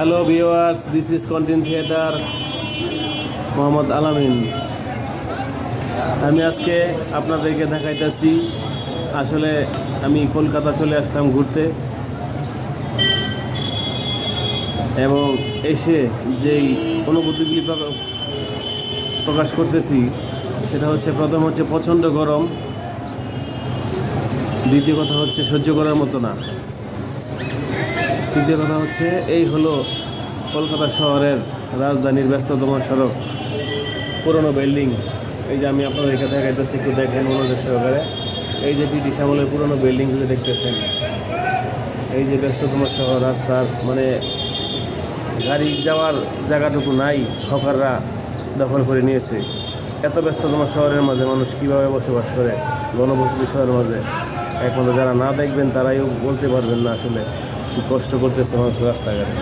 Hello viewers, this is content theatre Mohammad আলামিন। আমি আজকে আপনাদেরকে দেখাইতেছি, আসলে আমি কলকাতা চলে আসলাম ঘুরতে, এবং এসে যেই অনুভূতিগুলি প্রকাশ করতেছি সেটা হচ্ছে, প্রথম হচ্ছে প্রচণ্ড গরম, দ্বিতীয় কথা হচ্ছে সহ্য করার মতো না, তৃতীয় কথা হচ্ছে এই হলো কলকাতা শহরের রাজধানীর ব্যস্ততম সড়ক, পুরনো বিল্ডিং। এই যে আমি আপনাদেরকে দেখাইতেছি, একটু দেখেন মনোযোগ সহকারে। এই যে ব্রিটিশ আমলের পুরনো বিল্ডিংগুলো দেখতেছেন, এই যে ব্যস্ততম শহর, রাস্তার মানে গাড়ি যাওয়ার জায়গাটুকু নাই, হকাররা দখল করে নিয়েছে। এত ব্যস্ততম শহরের মাঝে মানুষ কীভাবে বসবাস করে, ঘনবসতি শহরের মাঝে, একমাত্র যারা না দেখবেন তারাই বলতে পারবেন না আসলে কী কষ্ট করতেছে মানুষ রাস্তাঘাটে।